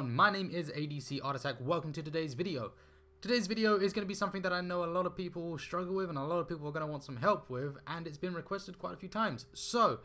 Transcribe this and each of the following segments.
everyone, my name is ADC Art Attack. Welcome to today's video. Today's video is going to be something that I know a lot of people struggle with and a lot of people are going to want some help with, and it's been requested quite a few times. So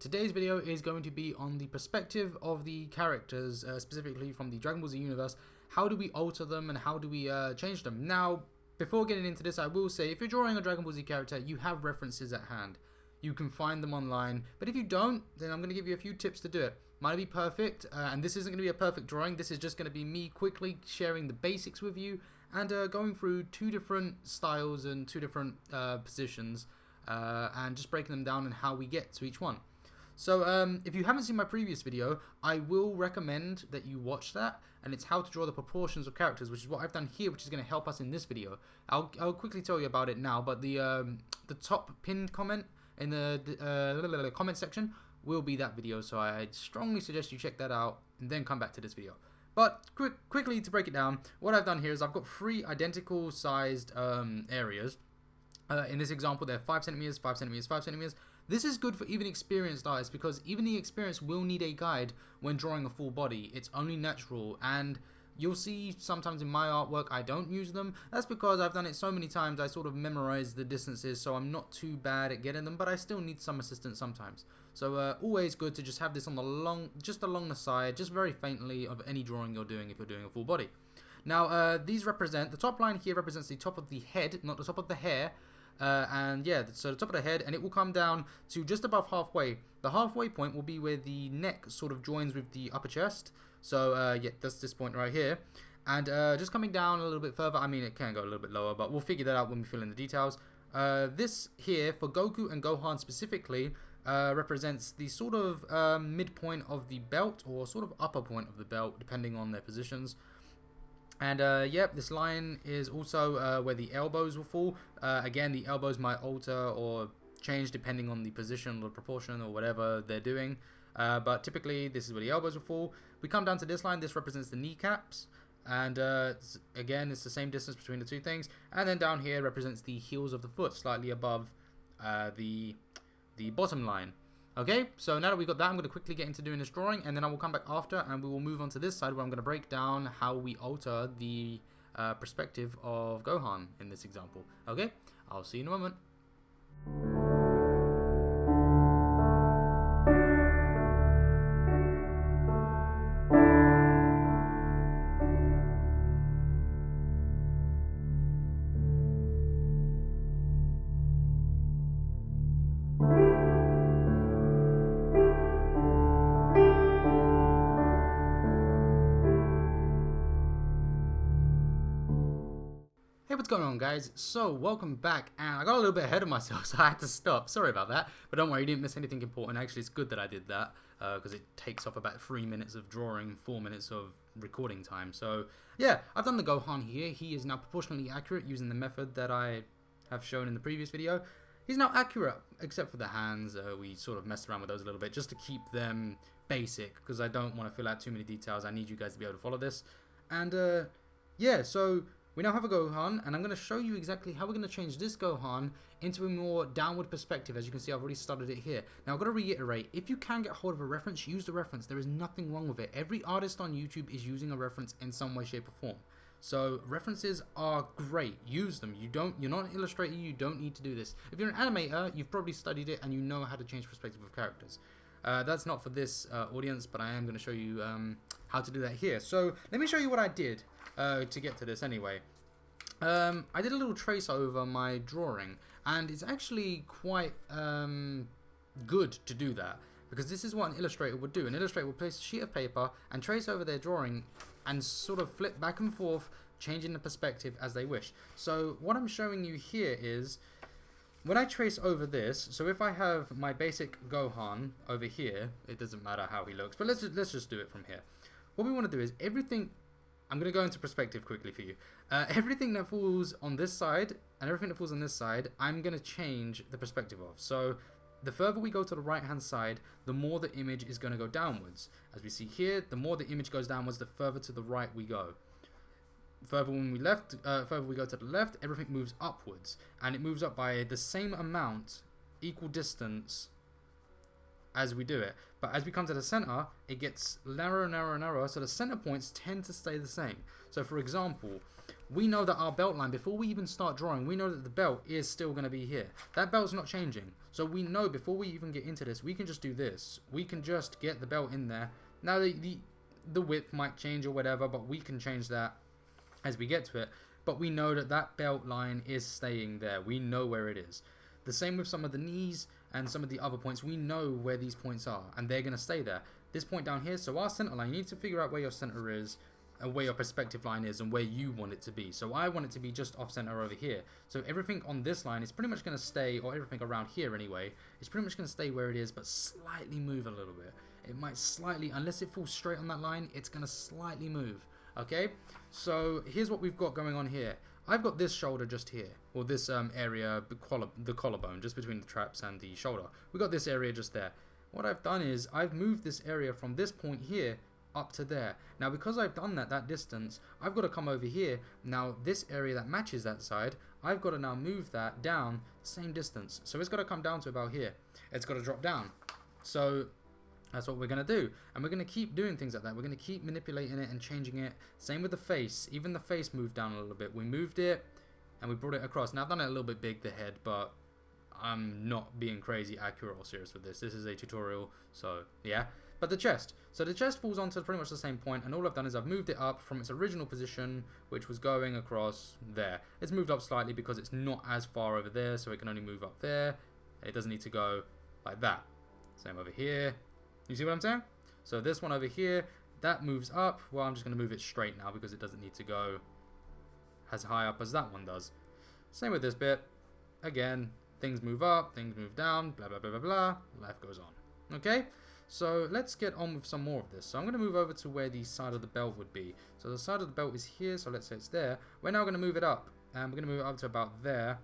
today's video is going to be on the perspective of the characters, specifically from the Dragon Ball Z universe. How do we alter them and how do we change them? Now, before getting into this, I will say if you're drawing a Dragon Ball Z character, you have references at hand. You can find them online, but if you don't, then I'm going to give you a few tips to do it. Might be perfect, and this isn't going to be a perfect drawing. This is just going to be me quickly sharing the basics with you and going through two different styles and two different positions and just breaking them down and how we get to each one. So if you haven't seen my previous video, I will recommend that you watch that, and it's how to draw the proportions of characters, which is what I've done here, which is going to help us in this video. I'll quickly tell you about it now, but the top pinned comment in the comment section will be that video, so I strongly suggest you check that out and then come back to this video. But quickly to break it down, what I've done here is I've got three identical sized areas. In this example, they're 5 centimeters, 5 centimeters, 5 centimeters. This is good for even experienced artists because even the experienced will need a guide when drawing a full body. It's only natural, and you'll see sometimes in my artwork I don't use them. That's because I've done it so many times I sort of memorize the distances, so I'm not too bad at getting them, but I still need some assistance sometimes. So always good to just have this on the just along the side, just very faintly, of any drawing you're doing if you're doing a full body. Now these represent, the top line here represents the top of the head, not the top of the hair. And yeah, so the top of the head, and it will come down to just above halfway. The halfway point will be where the neck sort of joins with the upper chest. So yeah, that's this point right here. And just coming down a little bit further, I mean it can go a little bit lower, but we'll figure that out when we fill in the details. This here, for Goku and Gohan specifically, represents the sort of midpoint of the belt, or sort of upper point of the belt, depending on their positions. And yep, this line is also where the elbows will fall. Again, the elbows might alter or change depending on the position or proportion or whatever they're doing. But typically, this is where the elbows will fall. We come down to this line. This represents the kneecaps. And again, it's the same distance between the two things. And then down here represents the heels of the foot, slightly above the bottom line. Okay, so now that we've got that, I'm going to quickly get into doing this drawing, and then I will come back after and we will move on to this side where I'm going to break down how we alter the perspective of Gohan in this example. Okay, I'll see you in a moment. Hey, what's going on, guys? So welcome back, and I got a little bit ahead of myself, so I had to stop. Sorry about that, but don't worry, you didn't miss anything important. Actually, it's good that I did that because it takes off about 3 minutes of drawing, 4 minutes of recording time. So yeah, I've done the Gohan here. He is now proportionally accurate using the method that I have shown in the previous video. He's now accurate, except for the hands. We sort of messed around with those a little bit just to keep them basic, because I don't want to fill out too many details. I need you guys to be able to follow this. And yeah, so we now have a Gohan, and I'm going to show you exactly how we're going to change this Gohan into a more downward perspective. As you can see, I've already started it here. Now, I've got to reiterate, if you can get hold of a reference, use the reference. There is nothing wrong with it. Every artist on YouTube is using a reference in some way, shape, or form. So references are great. Use them. You're not an illustrator. You don't need to do this. If you're an animator, you've probably studied it and you know how to change perspective of characters. That's not for this audience, but I am going to show you how to do that here. So let me show you what I did to get to this anyway. I did a little trace over my drawing, and it's actually quite good to do that, because this is what an illustrator would do. An illustrator would place a sheet of paper and trace over their drawing and sort of flip back and forth, changing the perspective as they wish. So what I'm showing you here is when I trace over this, so if I have my basic Gohan over here, it doesn't matter how he looks, but let's just do it from here. What we want to do is everything, I'm going to go into perspective quickly for you. Everything that falls on this side and everything that falls on this side, I'm going to change the perspective of. So the further we go to the right hand side, the more the image is going to go downwards. As we see here, the more the image goes downwards, the further to the right we go. Further we go to the left, everything moves upwards, and it moves up by the same amount, equal distance, as we do it. But as we come to the center, it gets narrower, narrower, narrower, so the center points tend to stay the same. So for example, we know that our belt line, before we even start drawing, we know that the belt is still going to be here. That belt's not changing. So we know before we even get into this, we can just do this. We can just get the belt in there. Now the width might change or whatever, but we can change that as we get to it. But we know that that belt line is staying there. We know where it is. The same with some of the knees and some of the other points. We know where these points are, and they're going to stay there. This point down here, so our center line, you need to figure out where your center is and where your perspective line is and where you want it to be. So I want it to be just off center over here. So everything on this line is pretty much going to stay, or everything around here anyway, is pretty much going to stay where it is, but slightly move a little bit. It might slightly, unless it falls straight on that line, it's going to slightly move. Okay, so here's what we've got going on here. I've got this shoulder just here, or this area, the collarbone, just between the traps and the shoulder. We've got this area just there. What I've done is I've moved this area from this point here up to there. Now because I've done that distance, I've got to come over here. Now this area that matches that side, I've got to now move that down the same distance. So it's got to come down to about here. It's got to drop down. So that's what we're going to do. And we're going to keep doing things like that. We're going to keep manipulating it and changing it. Same with the face. Even the face moved down a little bit. We moved it and we brought it across. Now I've done it a little bit big, the head, but I'm not being crazy accurate or serious with this. This is a tutorial, so yeah. But the chest. So the chest falls onto pretty much the same point, and all I've done is I've moved it up from its original position, which was going across there. It's moved up slightly because it's not as far over there, so it can only move up there. It doesn't need to go like that. Same over here. You see what I'm saying? So this one over here, that moves up. Well, I'm just going to move it straight now because it doesn't need to go as high up as that one does. Same with this bit. Again, things move up, things move down, blah, blah, blah, blah, blah. Life goes on. Okay? So let's get on with some more of this. So I'm going to move over to where the side of the belt would be. So the side of the belt is here, so let's say it's there. We're now going to move it up. And we're going to move it up to about there.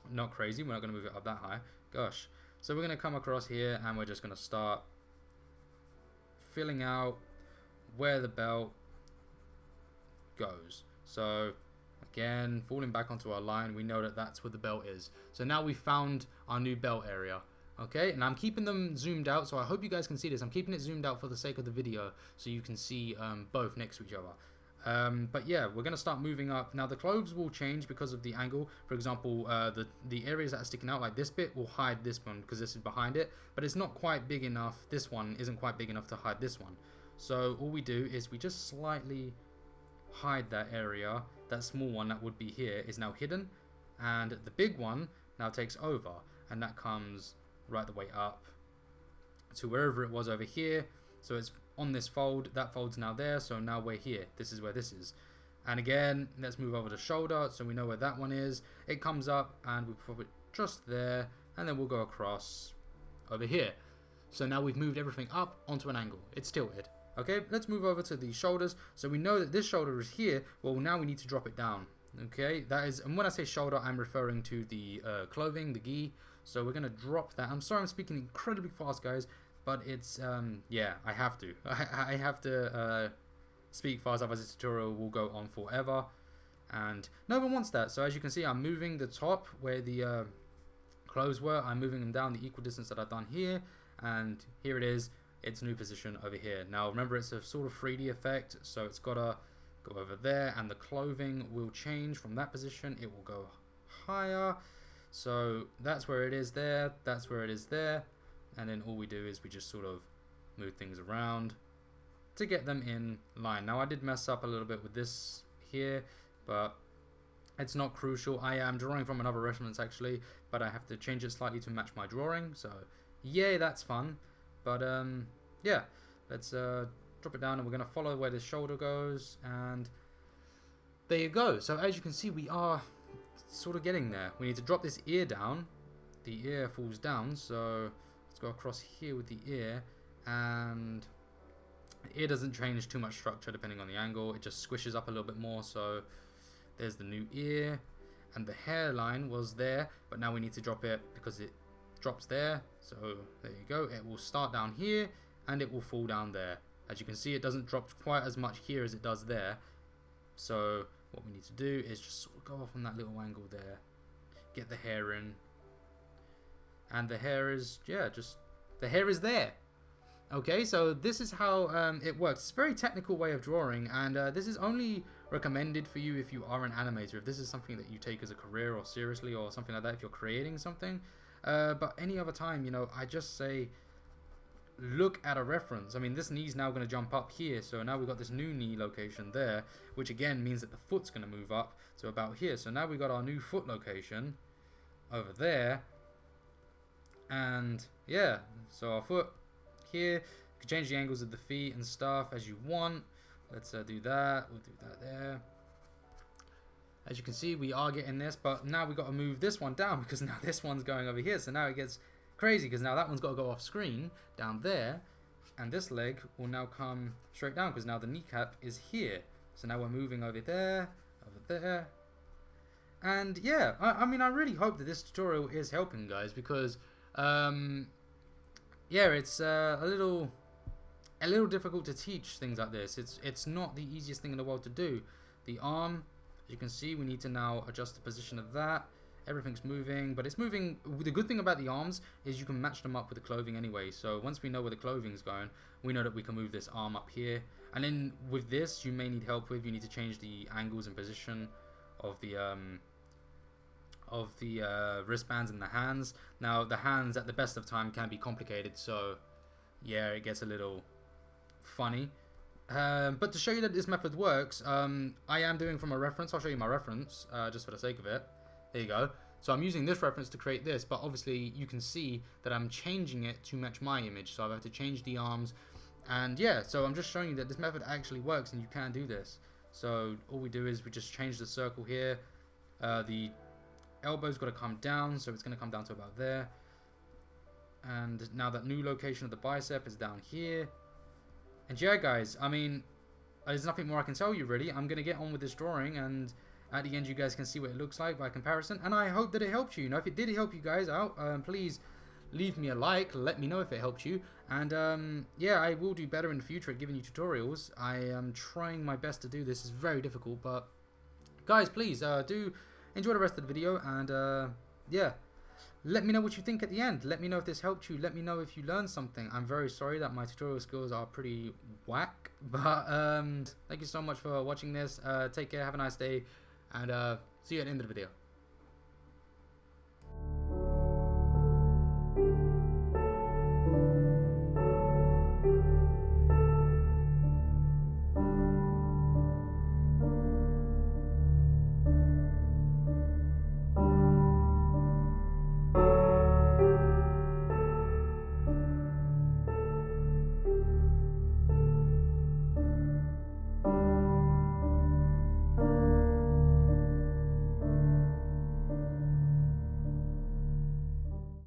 Not crazy, we're not going to move it up that high. Gosh. So we're going to come across here and we're just going to start filling out where the belt goes. So again, falling back onto our line, we know that that's where the belt is. So now we've found our new belt area. Okay, and I'm keeping them zoomed out, so I hope you guys can see this. I'm keeping it zoomed out for the sake of the video, so you can see both next to each other. But yeah, we're going to start moving up. Now the clothes will change because of the angle. For example, the areas that are sticking out, like this bit, will hide this one because this is behind it. But it's not quite big enough. This one isn't quite big enough to hide this one. So all we do is we just slightly hide that area. That small one that would be here is now hidden. And the big one now takes over. And that comes right the way up to wherever it was over here. So it's on this fold, that fold's now there, so now we're here. This is where this is. And again, let's move over the shoulder so we know where that one is. It comes up and we put it just there, and then we'll go across over here. So now we've moved everything up onto an angle. It's tilted. Okay, let's move over to the shoulders. So we know that this shoulder is here. Well, now we need to drop it down. Okay, that is, and when I say shoulder, I'm referring to the clothing, the gi. So we're going to drop that. I'm sorry I'm speaking incredibly fast, guys, but it's, yeah, I have to. I have to speak fast, otherwise this tutorial will go on forever. And no one wants that. So as you can see, I'm moving the top where the clothes were. I'm moving them down the equal distance that I've done here. And here it is. Its new position over here. Now, remember, it's a sort of 3D effect, so it's got to go over there. And the clothing will change from that position. It will go higher. So that's where it is there, that's where it is there, and then all we do is we just sort of move things around to get them in line. Now I did mess up a little bit with this here, but it's not crucial. I am drawing from another reference actually, but I have to change it slightly to match my drawing, so yay, that's fun. But yeah, let's drop it down and we're going to follow where the shoulder goes, and there you go. So as you can see, we are sort of getting there. We need to drop this ear down. The ear falls down, so let's go across here with the ear, and the ear doesn't change too much structure depending on the angle. It just squishes up a little bit more. So there's the new ear, and the hairline was there, but now we need to drop it because it drops there. So there you go. It will start down here and it will fall down there. As you can see, it doesn't drop quite as much here as it does there. So what we need to do is just sort of go off on that little angle there, get the hair in, and the hair is, yeah, just The hair is there. Okay, so this is how it works. It's a very technical way of drawing, and this is only recommended for you if you are an animator, if this is something that you take as a career or seriously or something like that, if you're creating something. But any other time, you know, I just say look at a reference. I mean, this knee's now going to jump up here, so now we've got this new knee location there, which again means that the foot's going to move up to about here. So now we've got our new foot location over there, and yeah, so our foot here. You can change the angles of the feet and stuff as you want. Let's do that. We'll do that there. As you can see, we are getting this, but now we've got to move this one down because now this one's going over here. So now it gets crazy because now that one's got to go off screen down there, and this leg will now come straight down because now the kneecap is here. So now we're moving over there, and yeah, I mean, I really hope that this tutorial is helping, guys, because yeah, it's a little difficult to teach things like this. It's not the easiest thing in the world to do. The arm, as you can see, we need to now adjust the position of that. Everything's moving, but it's moving. The good thing about the arms is you can match them up with the clothing anyway. So once we know where the clothing's going, we know that we can move this arm up here. And then with this, you may need help with. You need to change the angles and position of the wristbands and the hands. Now the hands at the best of time can be complicated, so yeah, it gets a little funny. But to show you that this method works, I am doing from a reference. I'll show you my reference just for the sake of it. There you go. So I'm using this reference to create this, but obviously you can see that I'm changing it to match my image, so I've had to change the arms. And yeah, so I'm just showing you that this method actually works and you can do this. So all we do is we just change the circle here. The elbow's got to come down, so it's going to come down to about there. And now that new location of the bicep is down here. And yeah, guys, I mean, there's nothing more I can tell you really. I'm going to get on with this drawing, and at the end you guys can see what it looks like by comparison. And I hope that it helped you. You know, if it did help you guys out, please leave me a like. Let me know if it helped you. And yeah, I will do better in the future at giving you tutorials. I am trying my best to do this. It's very difficult, but guys, please do enjoy the rest of the video, and yeah, let me know what you think at the end. Let me know if this helped you. Let me know if you learned something. I'm very sorry that my tutorial skills are pretty whack, but thank you so much for watching this. Take care, have a nice day, and see you at the end of the video.